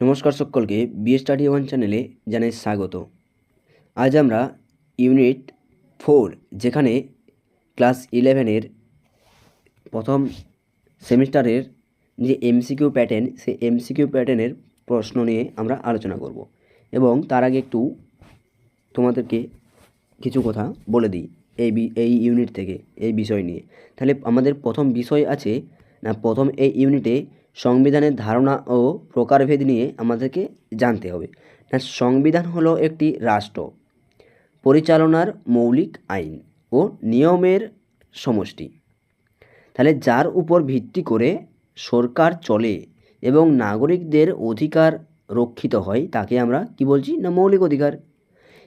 নমস্কার সকলকে BA study one চ্যানেলে জানাই স্বাগত। আজ আমরা ইউনিট 4 যেখানে ক্লাস 11-এর প্রথম সেমিস্টারের যে এমসিকিউ প্যাটার্ন, সেই এমসিকিউ প্যাটার্নের প্রশ্ন নিয়ে আমরা আলোচনা করব এবং তার আগে একটু তোমাদেরকে কিছু কথা বলে দিই এই ইউনিট থেকে এই বিষয় নিয়ে। তাহলে আমাদের প্রথম বিষয় আছে প্রথম এই ইউনিটে সংবিধানের ধারণা ও প্রকারভেদ নিয়ে আমাদেরকে জানতে হবে। সংবিধান হলো একটি রাষ্ট্র পরিচালনার মৌলিক আইন ও নিয়মের সমষ্টি। তাহলে যার উপর ভিত্তি করে সরকার চলে এবং নাগরিকদের অধিকার রক্ষিত হয় তাকে আমরা কি বলছি না মৌলিক অধিকার।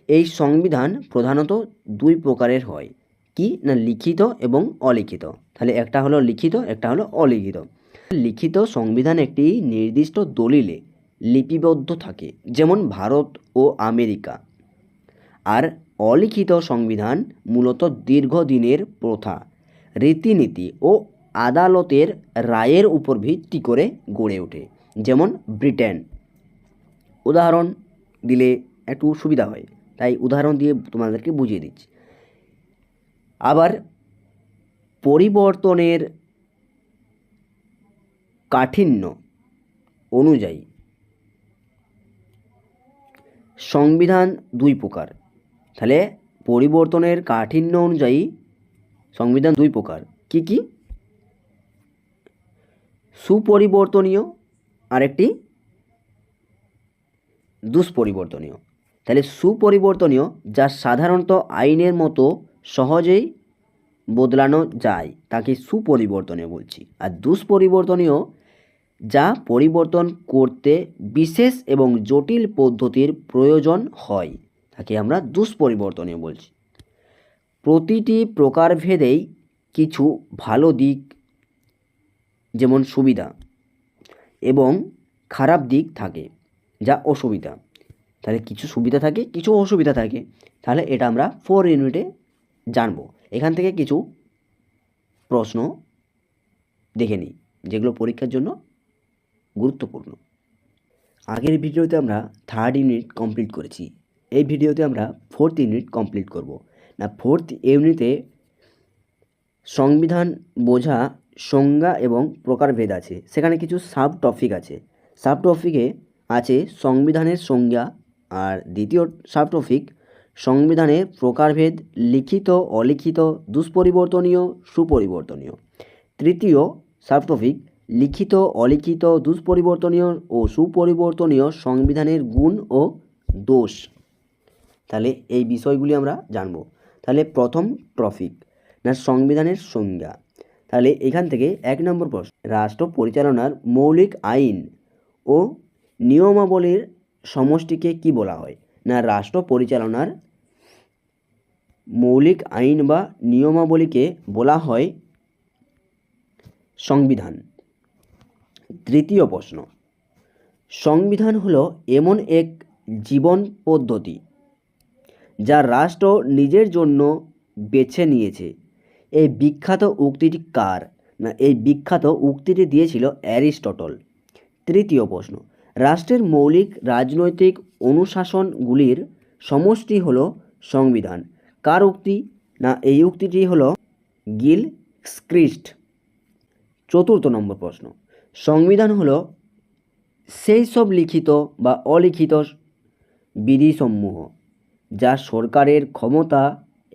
এই সংবিধান প্রধানত দুই প্রকারের হয়, কি না লিখিত এবং অলিখিত। তাহলে একটা হলো লিখিত, একটা হলো অলিখিত। লিখিত সংবিধান একটি নির্দিষ্ট দলিলে লিপিবদ্ধ থাকে, যেমন ভারত ও আমেরিকা। আর অলিখিত সংবিধান মূলত দীর্ঘদিনের প্রথা, রীতিনীতি ও আদালতের রায়ের উপর ভিত্তি করে গড়ে ওঠে, যেমন ব্রিটেন। উদাহরণ দিলে একটু সুবিধা হয়, তাই উদাহরণ দিয়ে তোমাদেরকে বুঝিয়ে দিচ্ছি। আবার পরিবর্তনের কাঠিন্য অনুযায়ী সংবিধান দুই প্রকার। তাহলে পরিবর্তনের কাঠিন্য অনুযায়ী সংবিধান দুই প্রকার, কি কি? সুপরিবর্তনীয় আর একটি দুষ্পরিবর্তনীয়। তাহলে সুপরিবর্তনীয় যা সাধারণত আইনের মতো সহজেই বদলানো যায় তাকে সুপরিবর্তনীয় বলছি। আর দুষ্পরিবর্তনীয় যা পরিবর্তন করতে বিশেষ এবং জটিল পদ্ধতির প্রয়োজন হয় তাকে আমরা দুষ্পরিবর্তনীয় বলছি। প্রতিটি প্রকারভেদেই কিছু ভালো দিক যেমন সুবিধা এবং খারাপ দিক থাকে যা অসুবিধা। তাহলে কিছু সুবিধা থাকে, কিছু অসুবিধা থাকে। তাহলে এটা আমরা 4 ইউনিটে জানবো। এখান থেকে কিছু প্রশ্ন দেখে নিই যেগুলো পরীক্ষার জন্য গুরুত্বপূর্ণ। আগের ভিডিওতে আমরা 3rd ইউনিট কমপ্লিট করেছি, এই ভিডিওতে আমরা 4th ইউনিট কমপ্লিট করব। না 4th ইউনিটে সংবিধান বোঝা সংজ্ঞা এবং প্রকারভেদ আছে, সেখানে কিছু সাব টপিক আছে। সাব টপিকে আছে সংবিধানের সংজ্ঞা, আর দ্বিতীয় সাব টপিক সংবিধানের প্রকারভেদ লিখিত, অলিখিত, দুষ্পরিবর্তনীয়, সুপরিবর্তনীয়। তৃতীয় সাব টপিক লিখিত, অলিখিত, দুষ্পরিবর্তনীয় ও সুপরিবর্তনীয় সংবিধানের গুণ ও দোষ। তাহলে এই বিষয়গুলি আমরা জানব। তাহলে প্রথম টপিক না সংবিধানের সংজ্ঞা। তাহলে এখান থেকে 1 নম্বর প্রশ্ন, রাষ্ট্র পরিচালনার মৌলিক আইন ও নিয়মাবলীর সমষ্টিকে কি বলা হয়? না রাষ্ট্র পরিচালনার মৌলিক আইন বা নিয়মাবলীকে বলা হয় সংবিধান। তৃতীয় প্রশ্ন, সংবিধান হলো এমন এক জীবন পদ্ধতি যা রাষ্ট্র নিজের জন্য বেছে নিয়েছে। এই বিখ্যাত উক্তিটি কার? না এই বিখ্যাত উক্তিটি দিয়েছিল অ্যারিস্টটল। তৃতীয় প্রশ্ন, রাষ্ট্রের মৌলিক রাজনৈতিক অনুশাসনগুলির সমষ্টি হলো সংবিধান। কার উক্তি? না এই উক্তিটি হলো গিলক্রিস্ট। চতুর্থ নম্বর প্রশ্ন, সংবিধান হলো সেই সব লিখিত বা অলিখিত বিধিসমূহ যা সরকারের ক্ষমতা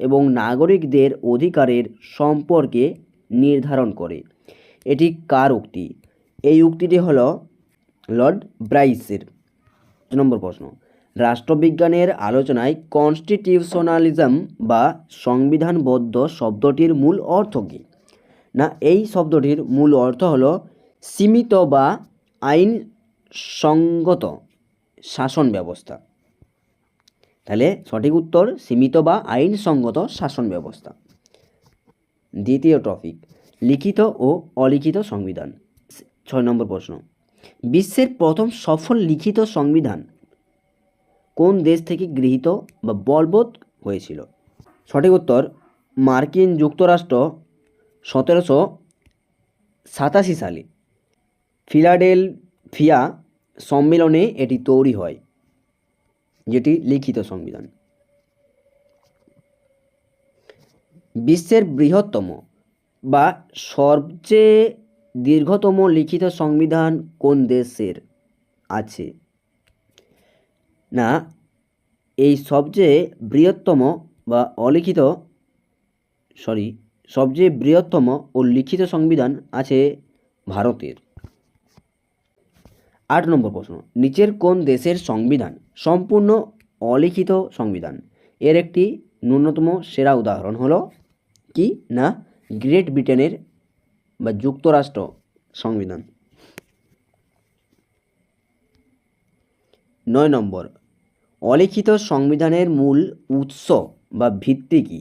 এবং নাগরিকদের অধিকারের সম্পর্কে নির্ধারণ করে। এটি কার উক্তি? এই উক্তিটি হলো লর্ড ব্রাইসের। 5 নম্বর প্রশ্ন, রাষ্ট্রবিজ্ঞানের আলোচনায় কনস্টিটিউশনালিজম বা সংবিধানবদ্ধ শব্দটির মূল অর্থ কী? না এই শব্দটির মূল অর্থ হলো সীমিত বা আইনসঙ্গত শাসন ব্যবস্থা। তাহলে সঠিক উত্তর সীমিত বা আইনসঙ্গত শাসন ব্যবস্থা। দ্বিতীয় টপিক, লিখিত ও অলিখিত সংবিধান। 6 নম্বর প্রশ্ন, বিশ্বের প্রথম সফল লিখিত সংবিধান কোন দেশ থেকে গৃহীত বা বলবৎ হয়েছিল? সঠিক উত্তর মার্কিন যুক্তরাষ্ট্র 1787 সালে ফিলাডেলফিয়া সম্মেলনে এটি তৈরি হয়, যেটি লিখিত সংবিধান। বিশ্বের বৃহত্তম বা সবচেয়ে দীর্ঘতম লিখিত সংবিধান কোন দেশের আছে? না, এই সবচেয়ে বৃহত্তম বা সবচেয়ে বৃহত্তম ও লিখিত সংবিধান আছে ভারতের। 8 নম্বর প্রশ্ন, নিচের কোন দেশের সংবিধান সম্পূর্ণ অলিখিত সংবিধান? এর একটি ন্যূনতম সেরা উদাহরণ হলো কি না গ্রেট ব্রিটেনের বা যুক্তরাষ্ট্র সংবিধান। 9 নম্বর, অলিখিত সংবিধানের মূল উৎস বা ভিত্তি কি?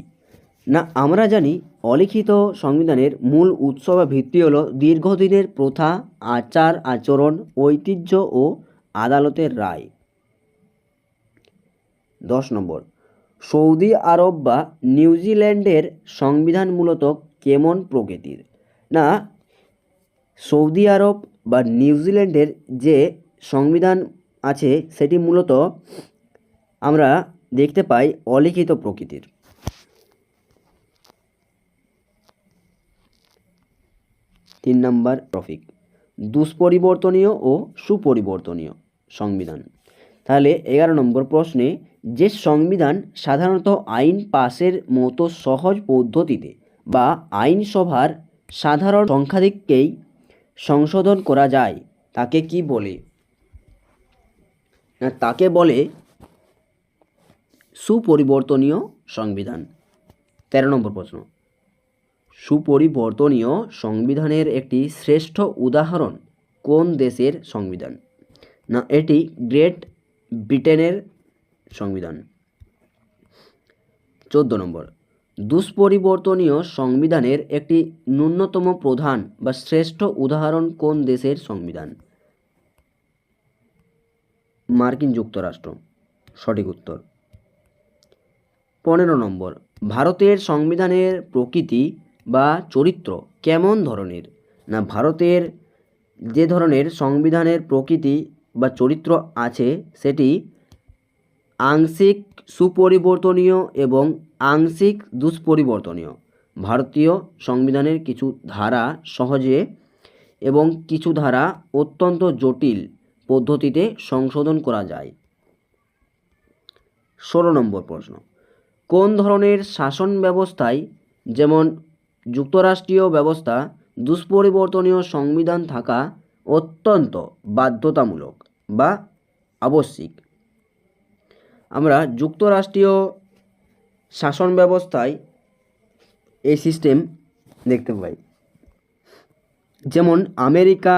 না, আমরা জানি অলিখিত সংবিধানের মূল উৎস বা ভিত্তি হলো দীর্ঘদিনের প্রথা, আচার আচরণ, ঐতিহ্য ও আদালতের রায়। 10 নম্বর, সৌদি আরব বা নিউজিল্যান্ডের সংবিধান মূলত কেমন প্রকৃতির? না, সৌদি আরব বা নিউজিল্যান্ডের যে সংবিধান আছে সেটি মূলত আমরা দেখতে পাই অলিখিত প্রকৃতির। 3 নম্বর টপিক, দুষ্পরিবর্তনীয় ও সুপরিবর্তনীয় সংবিধান। তাহলে 11 নম্বর প্রশ্নে, যে সংবিধান সাধারণত আইন পাশের মতো সহজ পদ্ধতিতে বা আইনসভার সাধারণ সংখ্যাধিক্যেই সংশোধন করা যায় তাকে কি বলে? না, তাকে বলে সুপরিবর্তনীয় সংবিধান। 13 নম্বর প্রশ্ন, সুপরিবর্তনীয় সংবিধানের একটি শ্রেষ্ঠ উদাহরণ কোন দেশের সংবিধান? না, এটি গ্রেট ব্রিটেনের সংবিধান। 14 নম্বর, দুষ্পরিবর্তনীয় সংবিধানের একটি ন্যূনতম প্রধান বা শ্রেষ্ঠ উদাহরণ কোন দেশের সংবিধান? মার্কিন যুক্তরাষ্ট্র সঠিক উত্তর। 15 নম্বর, ভারতের সংবিধানের প্রকৃতি বা চরিত্র কেমন ধরনের? না, ভারতের যে ধরনের সংবিধানের প্রকৃতি বা চরিত্র আছে সেটি আংশিক সুপরিবর্তনীয় এবং আংশিক দুষ্পরিবর্তনীয়। ভারতীয় সংবিধানের কিছু ধারা সহজে এবং কিছু ধারা অত্যন্ত জটিল পদ্ধতিতে সংশোধন করা যায়। 16 নম্বর প্রশ্ন, কোন ধরনের শাসন ব্যবস্থায় যেমন যুক্তরাষ্ট্রীয় ব্যবস্থা দুষ্পরিবর্তনীয় সংবিধান থাকা অত্যন্ত বাধ্যতামূলক বা আবশ্যিক? আমরা যুক্তরাষ্ট্রীয় শাসন ব্যবস্থায় এই সিস্টেম দেখতে পাই। যেমন আমেরিকা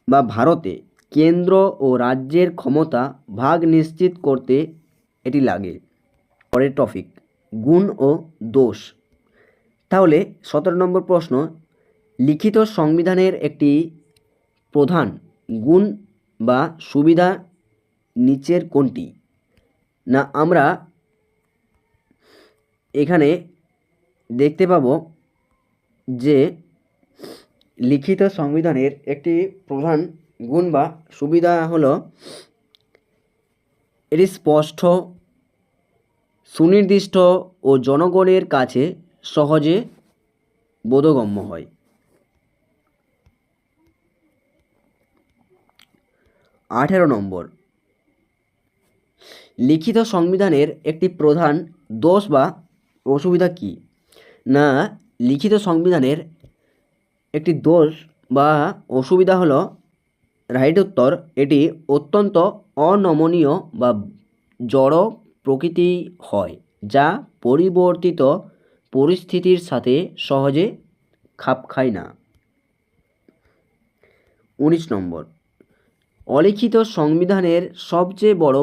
বা ভারতে কেন্দ্র ও রাজ্যের ক্ষমতা ভাগ নিশ্চিত করতে এটি লাগে। পরের টপিক, গুণ ও দোষ। তাহলে 17 নম্বর প্রশ্ন, লিখিত সংবিধানের একটি প্রধান গুণ বা সুবিধা নিচের কোনটি? না, আমরা এখানে দেখতে পাব যে লিখিত সংবিধানের একটি প্রধান গুণ বা সুবিধা হলো এটি স্পষ্ট, সুনির্দিষ্ট ও জনগণের কাছে সহজে বোধগম্য হয়। 18 নম্বর, লিখিত সংবিধানের একটি প্রধান দোষ বা অসুবিধা কি? না, লিখিত সংবিধানের একটি দোষ বা অসুবিধা হলো রাইট উত্তর, এটি অত্যন্ত অনমনীয় বা জড় প্রকৃতি হয়, যা পরিবর্তিত পরিস্থিতির সাথে সহজে খাপ খায় না। 19 নম্বর, অলিখিত সংবিধানের সবচেয়ে বড়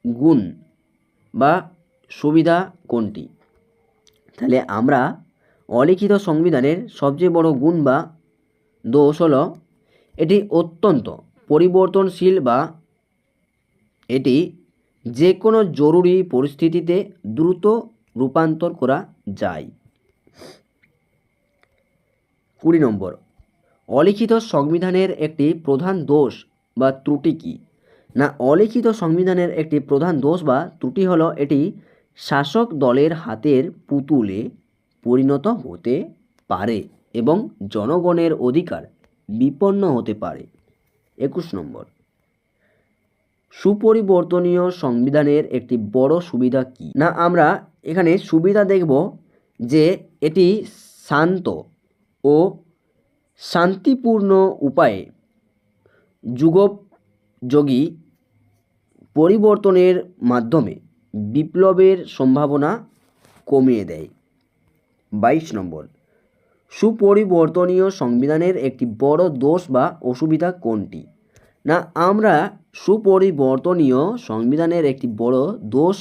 গুণ বা সুবিধা কোনটি? তাহলে আমরা অলিখিত সংবিধানের সবচেয়ে বড় গুণ বা দোষ হলো এটি অত্যন্ত পরিবর্তনশীল বা এটি যে কোনো জরুরি পরিস্থিতিতে দ্রুত রূপান্তর করা যায়। 20 নম্বর, অলিখিত সংবিধানের একটি প্রধান দোষ বা ত্রুটি কী? না অলিখিত সংবিধানের একটি প্রধান দোষ বা ত্রুটি হলো এটি শাসক দলের হাতের পুতুলে পরিণত হতে পারে এবং জনগণের অধিকার বিপন্ন হতে পারে। 21 নম্বর, সুপরিবর্তনীয় সংবিধানের একটি বড় সুবিধা কী? না আমরা এখানে সুবিধা দেখব যে এটি শান্ত ও শান্তিপূর্ণ উপায়ে যুগোপযোগী পরিবর্তনের মাধ্যমে বিপ্লবের সম্ভাবনা কমিয়ে দেয়। 22 নম্বর, সুপরিবর্তনীয় সংবিধানের একটি বড় দোষ বা অসুবিধা কোনটি? না আমরা সুপরিবর্তনীয় সংবিধানের একটি বড় দোষ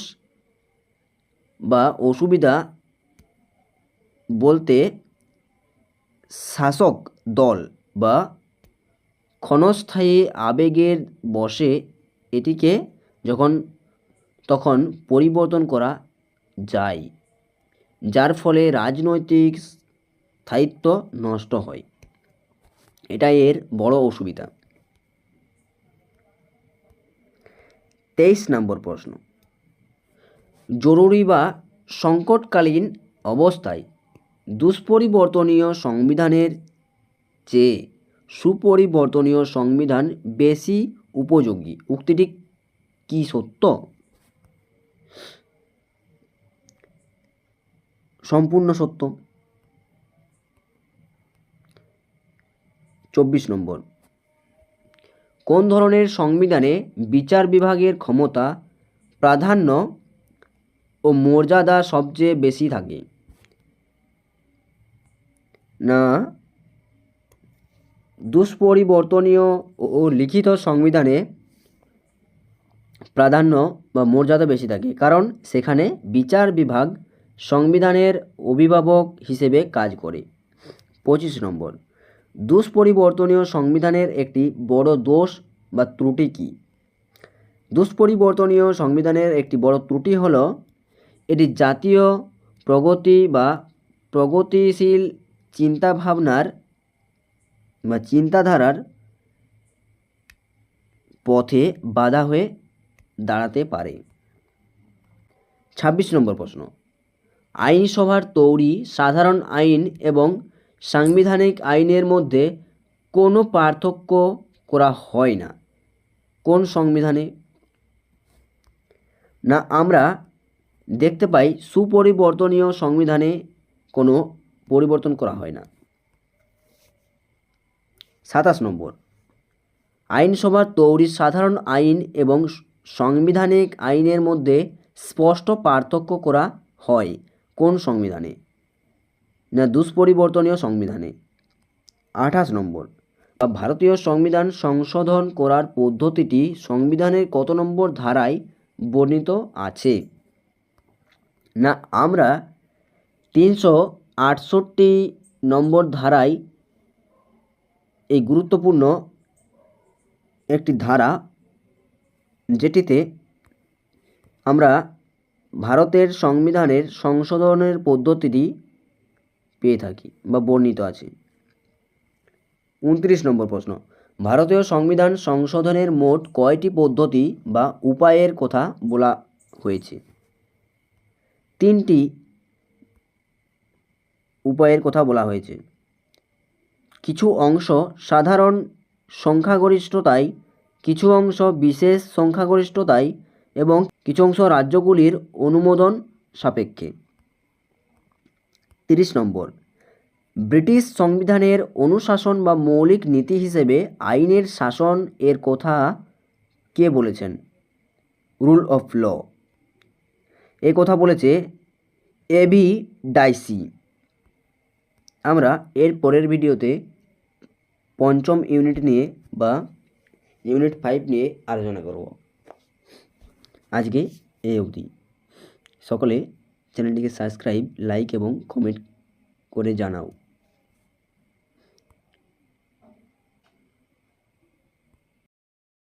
বা অসুবিধা বলতে শাসক দল বা ক্ষণস্থায়ী আবেগের বশে এটিকে তখন পরিবর্তন করা যায়, যার ফলে রাজনৈতিক স্থায়িত্ব নষ্ট হয়। এটাই এর বড় অসুবিধা। 23 নম্বর প্রশ্ন, জরুরি বা সংকটকালীন অবস্থায় দুষ্পরিবর্তনীয় সংবিধানের চেয়ে সুপরিবর্তনীয় সংবিধান বেশি উপযোগী, উক্তিটি কি সত্য? সম্পূর্ণ সত্য। 24 নম্বর, কোন ধরনের সংবিধানে বিচার বিভাগের ক্ষমতা, প্রাধান্য ও মর্যাদা সবচেয়ে বেশি থাকে? না দুষ্পরিবর্তনীয় ও লিখিত সংবিধানে প্রাধান্য বা মর্যাদা বেশি থাকে, কারণ সেখানে বিচার বিভাগ সংবিধানের অভিভাবক হিসেবে কাজ করে। 25 নম্বর, দুষ্পরিবর্তনীয় সংবিধানের একটি বড় দোষ বা ত্রুটি কী? দুষ্পরিবর্তনীয় সংবিধানের একটি বড় ত্রুটি হল এটি জাতীয় প্রগতি বা প্রগতিশীল চিন্তাধারার পথে বাধা হয়ে দাঁড়াতে পারে। 26 নম্বর প্রশ্ন, আইনসভার তৈরি সাধারণ আইন এবং সাংবিধানিক আইনের মধ্যে কোনো পার্থক্য করা হয় না কোন সংবিধানে? না আমরা দেখতে পাই সুপরিবর্তনীয় সংবিধানে কোনো পরিবর্তন করা হয় না। 27 নম্বর, আইনসভার তৈরি সাধারণ আইন এবং সাংবিধানিক আইনের মধ্যে স্পষ্ট পার্থক্য করা হয় কোন সংবিধানে? না দুষ্পরিবর্তনীয় সংবিধানে। 28 নম্বর, ভারতীয় সংবিধান সংশোধন করার পদ্ধতিটি সংবিধানের কত নম্বর ধারায় বর্ণিত আছে? না আমরা 368 নম্বর ধারায় এই গুরুত্বপূর্ণ একটি ধারা, যেটিতে আমরা ভারতের সংবিধানের সংশোধনের পদ্ধতিটি পেয়ে থাকি বা বর্ণিত আছে। 29 নম্বর প্রশ্ন, ভারতীয় সংবিধান সংশোধনের মোট কয়টি পদ্ধতি বা উপায়ের কথা বলা হয়েছে? 3টি উপায়ের কথা বলা হয়েছে। কিছু অংশ সাধারণ সংখ্যাগরিষ্ঠতায়, কিছু অংশ বিশেষ সংখ্যাগরিষ্ঠতায় এবং কিছু অংশ রাজ্যগুলির অনুমোদন সাপেক্ষে। 30 নম্বর, ব্রিটিশ সংবিধানের অনুশাসন বা মৌলিক নীতি হিসেবে আইনের শাসন এর কথা কে বলেছেন? রুল অফ ল এ কথা বলেছে এবি ডাইসি। আমরা এর পরের ভিডিওতে পঞ্চম ইউনিট নিয়ে বা ইউনিট 5 নিয়ে আলোচনা করব। আজকে এই অবধি। সকলে চ্যানেলটিকে সাবস্ক্রাইব, লাইক এবং কমেন্ট করে জানাও।